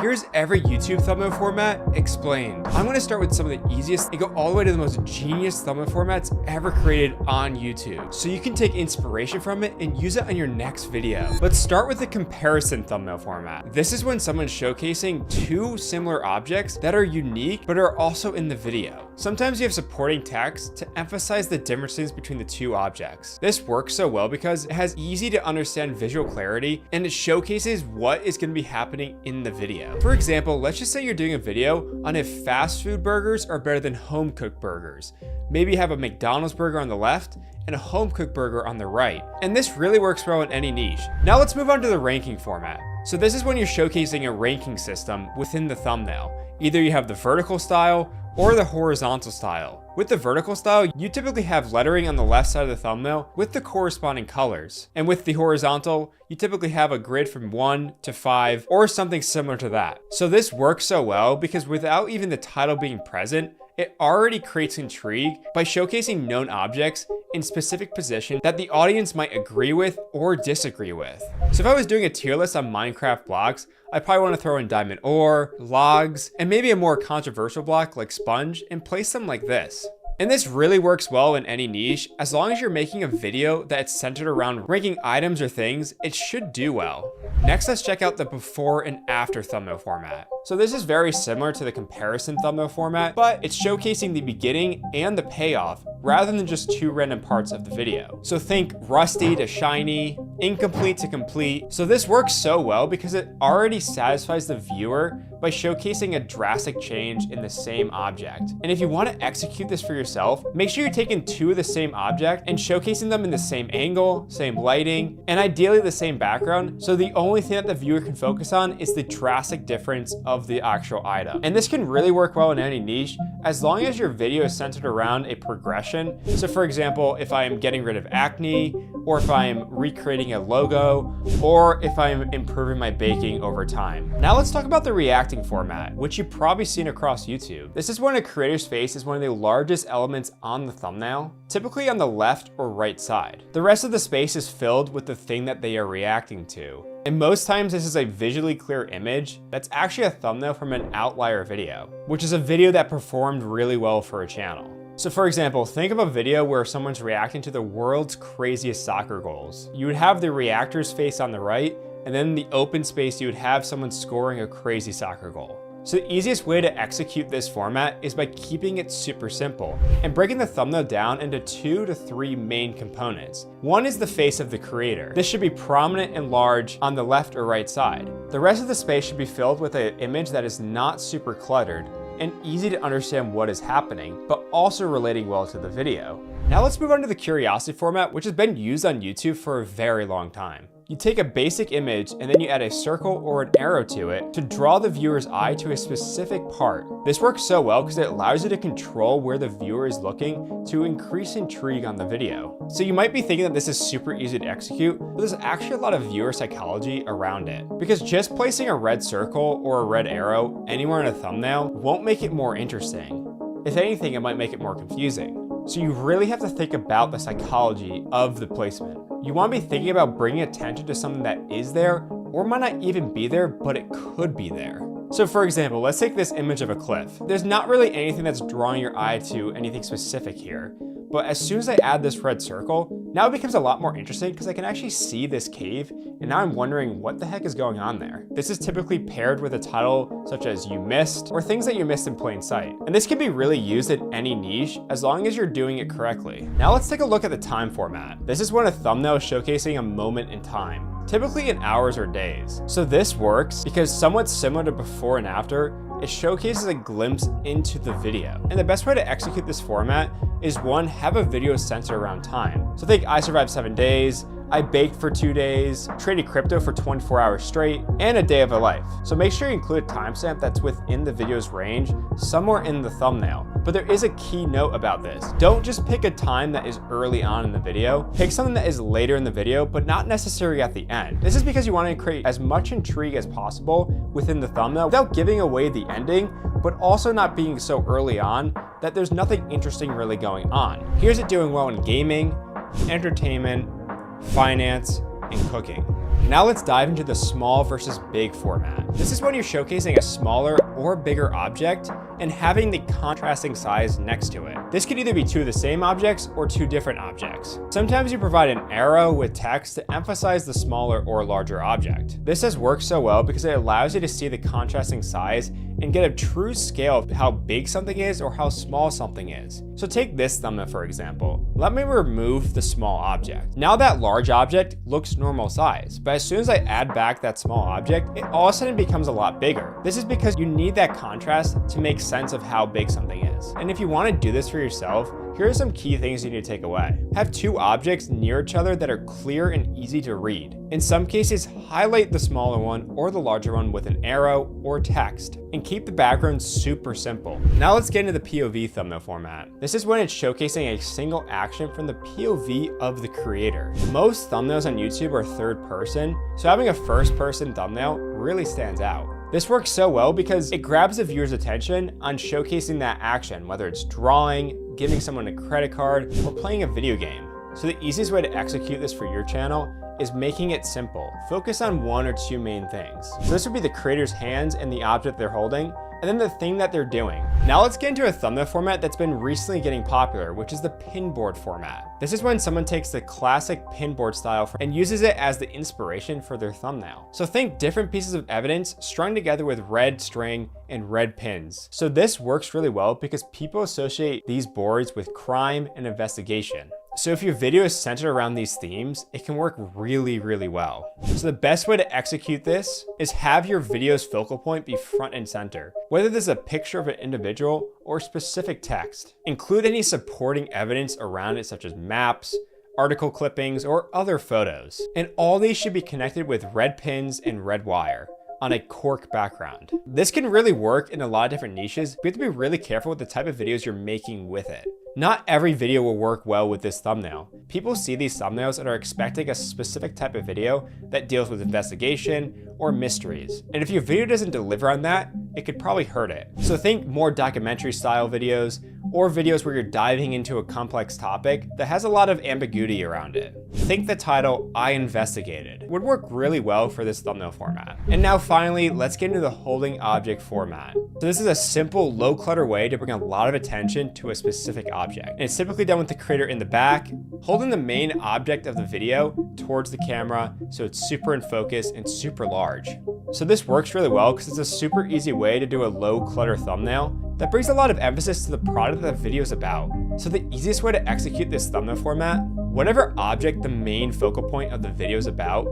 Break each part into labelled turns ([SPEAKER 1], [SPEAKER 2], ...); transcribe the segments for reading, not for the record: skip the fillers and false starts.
[SPEAKER 1] Here's every YouTube thumbnail format explained. I'm going to start with some of the easiest and go all the way to the most genius thumbnail formats ever created on YouTube, so you can take inspiration from it and use it on your next video. Let's start with the comparison thumbnail format. This is when someone's showcasing two similar objects that are unique but are also in the video. Sometimes you have supporting text to emphasize the differences between the two objects. This works so well because it has easy to understand visual clarity and it showcases what is going to be happening in the video. For example, let's just say you're doing a video on if fast food burgers are better than home cooked burgers. Maybe you have a McDonald's burger on the left and a home cooked burger on the right. And this really works well in any niche. Now let's move on to the ranking format. So this is when you're showcasing a ranking system within the thumbnail. Either you have the vertical style or the horizontal style. With the vertical style, you typically have lettering on the left side of the thumbnail with the corresponding colors. And with the horizontal, you typically have a grid from 1 to 5 or something similar to that. So this works so well because without even the title being present, it already creates intrigue by showcasing known objects in specific position that the audience might agree with or disagree with. So if I was doing a tier list on Minecraft blocks, I probably want to throw in diamond ore, logs, and maybe a more controversial block like sponge and place them like this. And this really works well in any niche. As long as you're making a video that's centered around ranking items or things, it should do well. Next, let's check out the before and after thumbnail format. So this is very similar to the comparison thumbnail format, but it's showcasing the beginning and the payoff rather than just two random parts of the video. So think rusty to shiny, incomplete to complete. So this works so well because it already satisfies the viewer by showcasing a drastic change in the same object. And if you want to execute this for yourself, make sure you're taking two of the same object and showcasing them in the same angle, same lighting, and ideally the same background. So the only thing that the viewer can focus on is the drastic difference of the actual item. And this can really work well in any niche as long as your video is centered around a progression. So for example, if I am getting rid of acne, or if I am recreating a logo, or if I'm improving my baking over time. Now let's talk about the reacting format, which you've probably seen across YouTube. This is when a creator's face is one of the largest elements on the thumbnail, typically on the left or right side. The rest of the space is filled with the thing that they are reacting to. And most times this is a visually clear image that's actually a thumbnail from an outlier video, which is a video that performed really well for a channel. So for example, think of a video where someone's reacting to the world's craziest soccer goals. You would have the reactor's face on the right, and then in the open space, you would have someone scoring a crazy soccer goal. So the easiest way to execute this format is by keeping it super simple and breaking the thumbnail down into 2 to 3 main components. One is the face of the creator. This should be prominent and large on the left or right side. The rest of the space should be filled with an image that is not super cluttered and easy to understand what is happening, but also relating well to the video. Now let's move on to the curiosity format, which has been used on YouTube for a very long time. You take a basic image and then you add a circle or an arrow to it to draw the viewer's eye to a specific part. This works so well because it allows you to control where the viewer is looking to increase intrigue on the video. So you might be thinking that this is super easy to execute, but there's actually a lot of viewer psychology around it. Because just placing a red circle or a red arrow anywhere in a thumbnail won't make it more interesting. If anything, it might make it more confusing. So you really have to think about the psychology of the placement. You want to be thinking about bringing attention to something that is there or might not even be there, but it could be there. So for example, let's take this image of a cliff. There's not really anything that's drawing your eye to anything specific here. But as soon as I add this red circle, now it becomes a lot more interesting because I can actually see this cave and now I'm wondering what the heck is going on there. This is typically paired with a title such as "You Missed" or things that you missed in plain sight. And this can be really used in any niche as long as you're doing it correctly. Now let's take a look at the time format. This is when a thumbnail is showcasing a moment in time, typically in hours or days. So this works because somewhat similar to before and after, it showcases a glimpse into the video. And the best way to execute this format is one, have a video centered around time. So think I survived 7 days, I baked for 2 days, traded crypto for 24 hours straight, and a day of a life. So make sure you include a timestamp that's within the video's range, somewhere in the thumbnail. But there is a key note about this. Don't just pick a time that is early on in the video. Pick something that is later in the video, but not necessarily at the end. This is because you want to create as much intrigue as possible within the thumbnail without giving away the ending, but also not being so early on that there's nothing interesting really going on. Here's it doing well in gaming, entertainment, finance, and cooking. Now let's dive into the small versus big format. This is when you're showcasing a smaller or bigger object and having the contrasting size next to it. This could either be two of the same objects or two different objects. Sometimes you provide an arrow with text to emphasize the smaller or larger object. This has worked so well because it allows you to see the contrasting size and get a true scale of how big something is or how small something is. So take this thumbnail for example. Let me remove the small object. Now that large object looks normal size, but as soon as I add back that small object, it all of a sudden becomes a lot bigger. This is because you need that contrast to make sense of how big something is. And if you want to do this for yourself, here are some key things you need to take away. Have two objects near each other that are clear and easy to read. In some cases, highlight the smaller one or the larger one with an arrow or text, and keep the background super simple. Now let's get into the POV thumbnail format. This is when it's showcasing a single action from the POV of the creator. Most thumbnails on YouTube are third person, so having a first person thumbnail really stands out. This works so well because it grabs the viewer's attention on showcasing that action, whether it's drawing, giving someone a credit card, or playing a video game. So the easiest way to execute this for your channel is making it simple. Focus on one or two main things. So this would be the creator's hands and the object they're holding, and then the thing that they're doing. Now let's get into a thumbnail format that's been recently getting popular, which is the pinboard format. This is when someone takes the classic pinboard style and uses it as the inspiration for their thumbnail. So think different pieces of evidence strung together with red string and red pins. So this works really well because people associate these boards with crime and investigation. So if your video is centered around these themes, it can work really, really well. So the best way to execute this is have your video's focal point be front and center, whether this is a picture of an individual or specific text. Include any supporting evidence around it, such as maps, article clippings, or other photos. And all these should be connected with red pins and red wire on a cork background. This can really work in a lot of different niches, but you have to be really careful with the type of videos you're making with it. Not every video will work well with this thumbnail. People see these thumbnails and are expecting a specific type of video that deals with investigation or mysteries. And if your video doesn't deliver on that, it could probably hurt it. So think more documentary style videos or videos where you're diving into a complex topic that has a lot of ambiguity around it. Think the title, "I Investigated," would work really well for this thumbnail format. And now finally, let's get into the holding object format. So this is a simple, low clutter way to bring a lot of attention to a specific object. And it's typically done with the creator in the back, holding the main object of the video towards the camera so it's super in focus and super large. So this works really well because it's a super easy way to do a low clutter thumbnail that brings a lot of emphasis to the product that the video is about. So the easiest way to execute this thumbnail format, whatever object the main focal point of the video is about,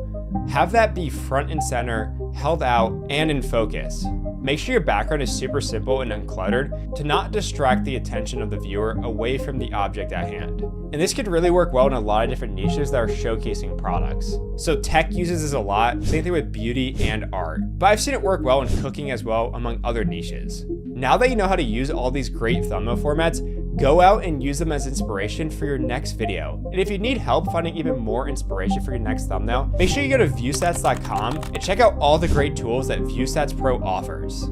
[SPEAKER 1] have that be front and center, held out, and in focus. Make sure your background is super simple and uncluttered to not distract the attention of the viewer away from the object at hand. And this could really work well in a lot of different niches that are showcasing products. So tech uses this a lot, same thing with beauty and art. But I've seen it work well in cooking as well, among other niches. Now that you know how to use all these great thumbnail formats, go out and use them as inspiration for your next video. And if you need help finding even more inspiration for your next thumbnail, make sure you go to viewstats.com and check out all the great tools that ViewStats Pro offers.